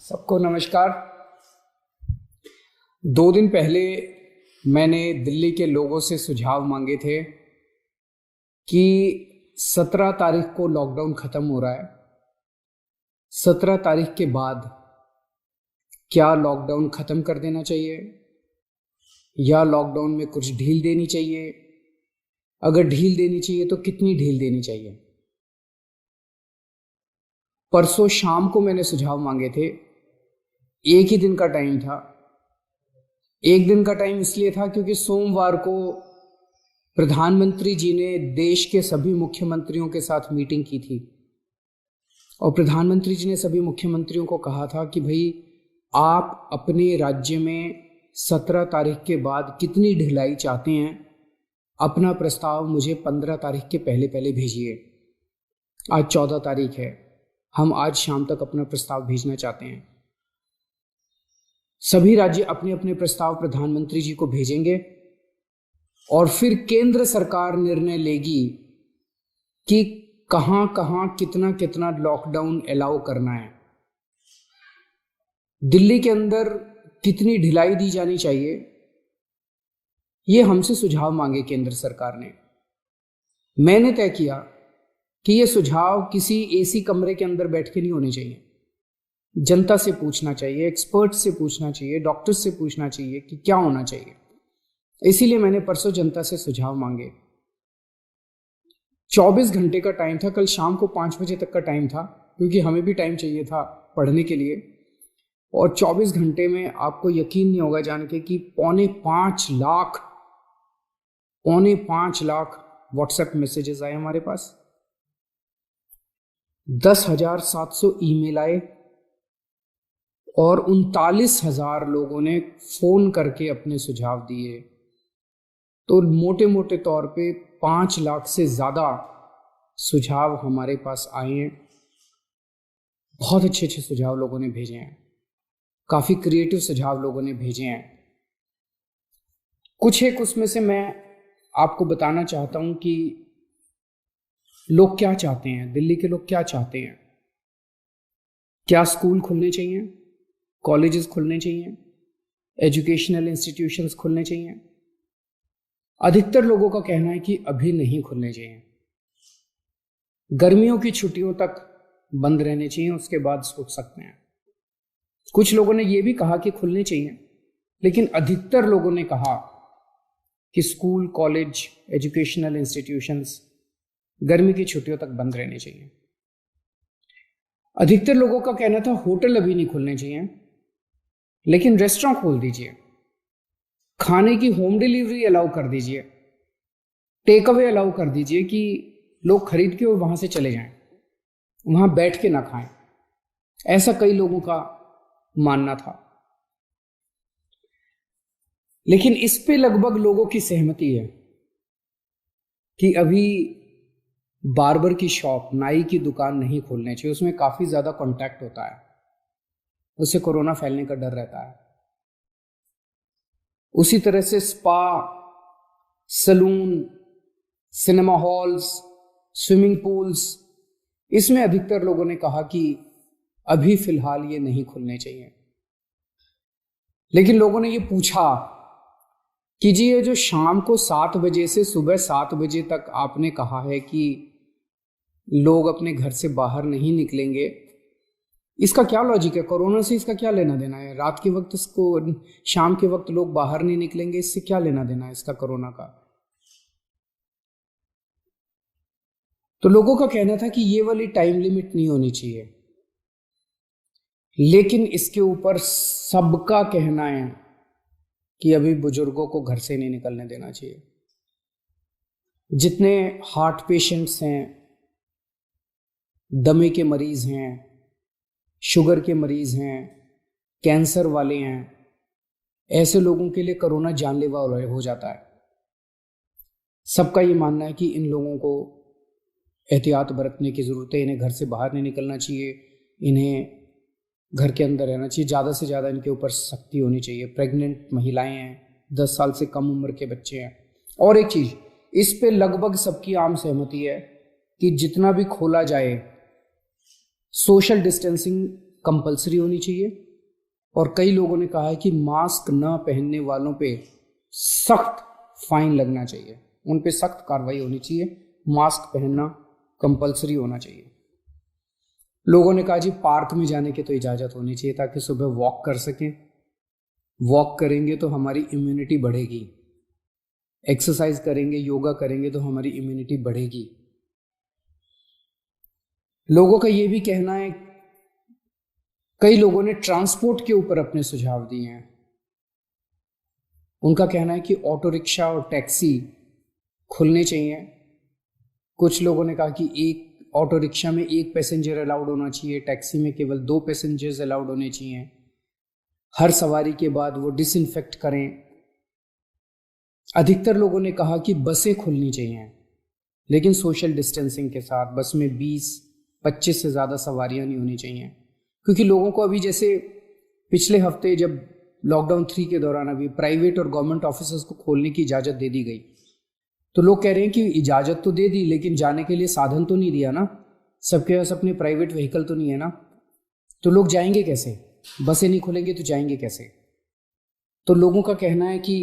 सबको नमस्कार। 2 दिन पहले मैंने दिल्ली के लोगों से सुझाव मांगे थे कि 17 तारीख को लॉकडाउन खत्म हो रहा है। 17 तारीख के बाद क्या लॉकडाउन खत्म कर देना चाहिए या लॉकडाउन में कुछ ढील देनी चाहिए? अगर ढील देनी चाहिए तो कितनी ढील देनी चाहिए? परसों शाम को मैंने सुझाव मांगे थे। एक ही दिन का टाइम था। एक दिन का टाइम इसलिए था क्योंकि सोमवार को प्रधानमंत्री जी ने देश के सभी मुख्यमंत्रियों के साथ मीटिंग की थी और प्रधानमंत्री जी ने सभी मुख्यमंत्रियों को कहा था कि भाई आप अपने राज्य में 17 तारीख के बाद कितनी ढिलाई चाहते हैं, अपना प्रस्ताव मुझे 15 तारीख के पहले पहले भेजिए। आज 14 तारीख है, हम आज शाम तक अपना प्रस्ताव भेजना चाहते हैं। सभी राज्य अपने अपने प्रस्ताव प्रधानमंत्री जी को भेजेंगे और फिर केंद्र सरकार निर्णय लेगी कि कहां कहां कितना कितना लॉकडाउन अलाउ करना है, दिल्ली के अंदर कितनी ढिलाई दी जानी चाहिए। ये हमसे सुझाव मांगे केंद्र सरकार ने। मैंने तय किया कि ये सुझाव किसी एसी कमरे के अंदर बैठ के नहीं होने चाहिए। जनता से पूछना चाहिए, एक्सपर्ट से पूछना चाहिए, डॉक्टर से पूछना चाहिए कि क्या होना चाहिए। इसीलिए मैंने परसों जनता से सुझाव मांगे। 24 घंटे का टाइम था, कल शाम को 5 बजे तक का टाइम था क्योंकि हमें भी टाइम चाहिए था पढ़ने के लिए। और 24 घंटे में आपको यकीन नहीं होगा जान के कि पौने 5 लाख व्हाट्सएप मैसेजेस आए हमारे पास, 10,700 ईमेल आए और 39,000 लोगों ने फोन करके अपने सुझाव दिए। तो मोटे मोटे तौर पे 5 लाख से ज्यादा सुझाव हमारे पास आए हैं। बहुत अच्छे अच्छे सुझाव लोगों ने भेजे हैं, काफी क्रिएटिव सुझाव लोगों ने भेजे हैं। कुछ एक उसमें से मैं आपको बताना चाहता हूं कि लोग क्या चाहते हैं, दिल्ली के लोग क्या चाहते हैं। क्या स्कूल खुलने चाहिए, कॉलेजेस खुलने चाहिए, एजुकेशनल इंस्टीट्यूशंस खुलने चाहिए? अधिकतर लोगों का कहना है कि अभी नहीं खुलने चाहिए, गर्मियों की छुट्टियों तक बंद रहने चाहिए, उसके बाद सोच सकते हैं। कुछ लोगों ने यह भी कहा कि खुलने चाहिए, लेकिन अधिकतर लोगों ने कहा कि स्कूल, कॉलेज, एजुकेशनल इंस्टीट्यूशंस गर्मी की छुट्टियों तक बंद रहने चाहिए। अधिकतर लोगों का कहना था होटल अभी नहीं खुलने चाहिए, लेकिन रेस्टोरेंट खोल दीजिए, खाने की होम डिलीवरी अलाउ कर दीजिए, टेक अवे अलाउ कर दीजिए कि लोग खरीद के और वहां से चले जाएं, वहां बैठ के ना खाएं। ऐसा कई लोगों का मानना था। लेकिन इस पे लगभग लोगों की सहमति है कि अभी बार्बर की शॉप, नाई की दुकान नहीं खोलने चाहिए, उसमें काफी ज्यादा कांटेक्ट होता है, उससे कोरोना फैलने का डर रहता है। उसी तरह से spa, salon, cinema halls, swimming pools, इसमें अधिकतर लोगों ने कहा कि अभी फिलहाल ये नहीं खुलने चाहिए। लेकिन लोगों ने ये पूछा कि जी ये जो शाम को 7 बजे से सुबह 7 बजे तक आपने कहा है कि लोग अपने घर से बाहर नहीं निकलेंगे, इसका क्या लॉजिक है? कोरोना से इसका क्या लेना देना है? रात के वक्त इसको, शाम के वक्त लोग बाहर नहीं निकलेंगे, इससे क्या लेना देना है इसका कोरोना का? तो लोगों का कहना था कि ये वाली टाइम लिमिट नहीं होनी चाहिए। लेकिन इसके ऊपर सबका कहना है कि अभी बुजुर्गों को घर से नहीं निकलने देना चाहिए। जितने हार्ट पेशेंट्स हैं, दमे के मरीज हैं, शुगर के मरीज हैं, कैंसर वाले हैं, ऐसे लोगों के लिए कोरोना जानलेवा हो जाता है। सबका ये मानना है कि इन लोगों को एहतियात बरतने की जरूरत है, इन्हें घर से बाहर नहीं निकलना चाहिए, इन्हें घर के अंदर रहना चाहिए, ज़्यादा से ज़्यादा इनके ऊपर सख्ती होनी चाहिए। प्रेग्नेंट महिलाएं हैं, 10 साल से कम उम्र के बच्चे हैं। और एक चीज़, इस पे लगभग सबकी आम सहमति है कि जितना भी खोला जाए सोशल डिस्टेंसिंग कंपलसरी होनी चाहिए। और कई लोगों ने कहा है कि मास्क न पहनने वालों पे सख्त फाइन लगना चाहिए, उन पे सख्त कार्रवाई होनी चाहिए, मास्क पहनना कंपलसरी होना चाहिए। लोगों ने कहा जी पार्क में जाने की तो इजाज़त होनी चाहिए ताकि सुबह वॉक कर सकें, वॉक करेंगे तो हमारी इम्यूनिटी बढ़ेगी, एक्सरसाइज करेंगे, योगा करेंगे तो हमारी इम्यूनिटी बढ़ेगी। लोगों का ये भी कहना है, कई लोगों ने ट्रांसपोर्ट के ऊपर अपने सुझाव दिए हैं। उनका कहना है कि ऑटो रिक्शा और टैक्सी खुलने चाहिए। कुछ लोगों ने कहा कि एक ऑटो रिक्शा में 1 पैसेंजर अलाउड होना चाहिए, टैक्सी में केवल 2 पैसेंजर्स अलाउड होने चाहिए। हर सवारी के बाद वो डिसइंफेक्ट करें। अधिकतर लोगों ने कहा कि बसें खुलनी चाहिए, लेकिन सोशल डिस्टेंसिंग के साथ। बस में 20-25 से ज़्यादा सवारियां नहीं होनी चाहिए, क्योंकि लोगों को अभी जैसे पिछले हफ्ते जब लॉकडाउन 3 के दौरान अभी प्राइवेट और गवर्नमेंट ऑफिसेज को खोलने की इजाज़त दे दी गई, तो लोग कह रहे हैं कि इजाज़त तो दे दी लेकिन जाने के लिए साधन तो नहीं दिया ना, सबके पास अपने प्राइवेट व्हीकल तो नहीं है ना, तो लोग जाएंगे कैसे? बसें नहीं खुलेंगे तो जाएंगे कैसे? तो लोगों का कहना है कि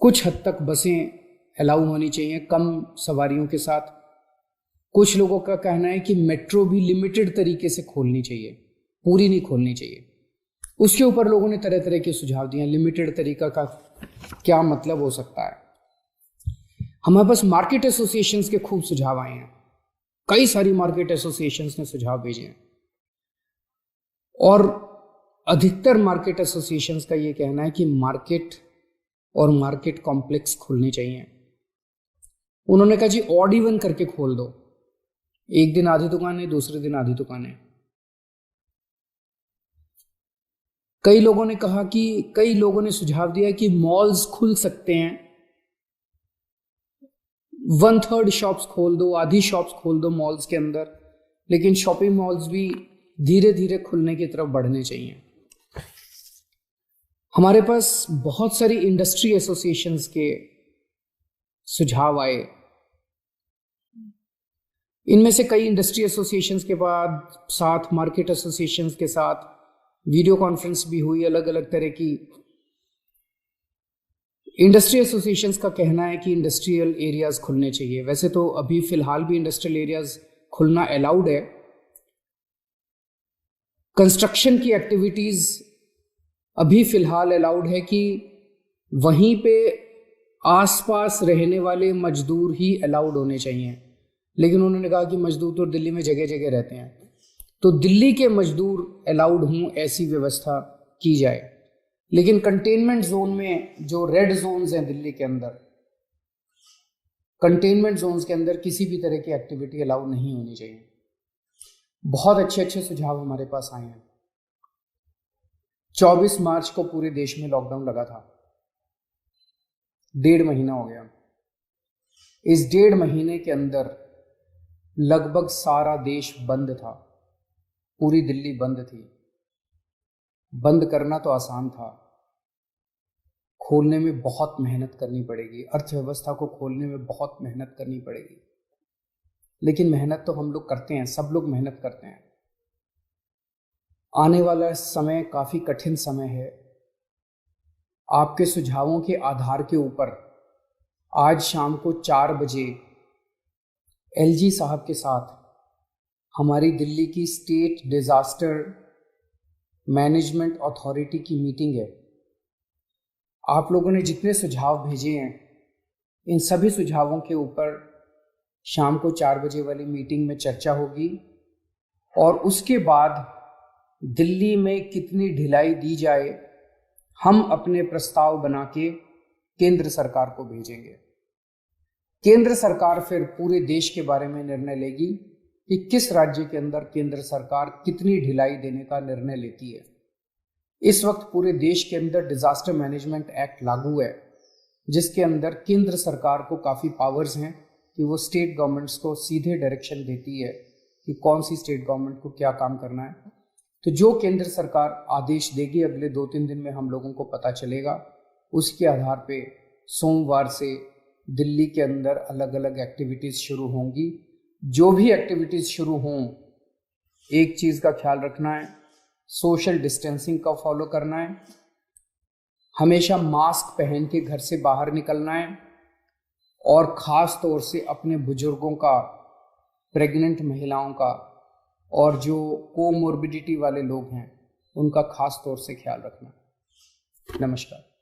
कुछ हद तक बसें अलाउ होनी चाहिए कम सवारियों के साथ। कुछ लोगों का कहना है कि मेट्रो भी लिमिटेड तरीके से खोलनी चाहिए, पूरी नहीं खोलनी चाहिए। उसके ऊपर लोगों ने तरह तरह के सुझाव दिए। लिमिटेड तरीका का क्या मतलब हो सकता है? हमारे पास मार्केट एसोसिएशंस के खूब सुझाव आए हैं, कई सारी मार्केट एसोसिएशंस ने सुझाव भेजे हैं, और अधिकतर मार्केट एसोसिएशंस का ये कहना है कि मार्केट और मार्केट कॉम्प्लेक्स खुलने चाहिए। उन्होंने कहा जी ऑड इवन करके खोल दो, एक दिन आधी दुकानें, दूसरे दिन आधी दुकानें। कई लोगों ने कहा कि कई लोगों ने सुझाव दिया कि मॉल्स खुल सकते हैं, 1/3 शॉप्स खोल दो, आधी शॉप्स खोल दो मॉल्स के अंदर, लेकिन शॉपिंग मॉल्स भी धीरे धीरे खुलने की तरफ बढ़ने चाहिए। हमारे पास बहुत सारी इंडस्ट्री एसोसिएशंस के सुझाव आए। इनमें से कई इंडस्ट्री एसोसिएशंस के बाद साथ मार्केट एसोसिएशंस के साथ वीडियो कॉन्फ्रेंस भी हुई। अलग अलग तरह की इंडस्ट्री एसोसिएशंस का कहना है कि इंडस्ट्रियल एरियाज खुलने चाहिए। वैसे तो अभी फिलहाल भी इंडस्ट्रियल एरियाज खुलना अलाउड है। कंस्ट्रक्शन की एक्टिविटीज अभी फिलहाल अलाउड है कि वहीं पे आसपास रहने वाले मजदूर ही अलाउड होने चाहिए, लेकिन उन्होंने कहा कि मजदूर तो दिल्ली में जगह जगह रहते हैं, तो दिल्ली के मजदूर अलाउड हों ऐसी व्यवस्था की जाए। लेकिन कंटेनमेंट जोन में जो रेड जोन्स हैं दिल्ली के अंदर, कंटेनमेंट जोन्स के अंदर किसी भी तरह की एक्टिविटी अलाउ नहीं होनी चाहिए। बहुत अच्छे अच्छे सुझाव हमारे पास आए हैं। 24 मार्च को पूरे देश में लॉकडाउन लगा था, 1.5 महीना हो गया। इस 1.5 महीने के अंदर लगभग सारा देश बंद था, पूरी दिल्ली बंद थी। बंद करना तो आसान था, खोलने में बहुत मेहनत करनी पड़ेगी, अर्थव्यवस्था को खोलने में बहुत मेहनत करनी पड़ेगी। लेकिन मेहनत तो हम लोग करते हैं, सब लोग मेहनत करते हैं। आने वाला समय काफ़ी कठिन समय है। आपके सुझावों के आधार के ऊपर आज शाम को 4 बजे एलजी साहब के साथ हमारी दिल्ली की स्टेट डिजास्टर मैनेजमेंट अथॉरिटी की मीटिंग है। आप लोगों ने जितने सुझाव भेजे हैं, इन सभी सुझावों के ऊपर शाम को 4 बजे वाली मीटिंग में चर्चा होगी, और उसके बाद दिल्ली में कितनी ढिलाई दी जाए हम अपने प्रस्ताव बना के केंद्र सरकार को भेजेंगे। केंद्र सरकार फिर पूरे देश के बारे में निर्णय लेगी कि किस राज्य के अंदर केंद्र सरकार कितनी ढिलाई देने का निर्णय लेती है। इस वक्त पूरे देश के अंदर डिजास्टर मैनेजमेंट एक्ट लागू है, जिसके अंदर केंद्र सरकार को काफ़ी पावर्स हैं कि वो स्टेट गवर्नमेंट्स को सीधे डायरेक्शन देती है कि कौन सी स्टेट गवर्नमेंट को क्या काम करना है। तो जो केंद्र सरकार आदेश देगी अगले 2-3 दिन में हम लोगों को पता चलेगा। उसके आधार पे सोमवार से दिल्ली के अंदर अलग अलग एक्टिविटीज़ शुरू होंगी। जो भी एक्टिविटीज़ शुरू हों एक चीज़ का ख्याल रखना है, सोशल डिस्टेंसिंग का फॉलो करना है, हमेशा मास्क पहन के घर से बाहर निकलना है, और ख़ास तौर से अपने बुजुर्गों का, प्रेग्नेंट महिलाओं का और जो कोमोर्बिडिटी वाले लोग हैं उनका खास तौर से ख्याल रखना। नमस्कार।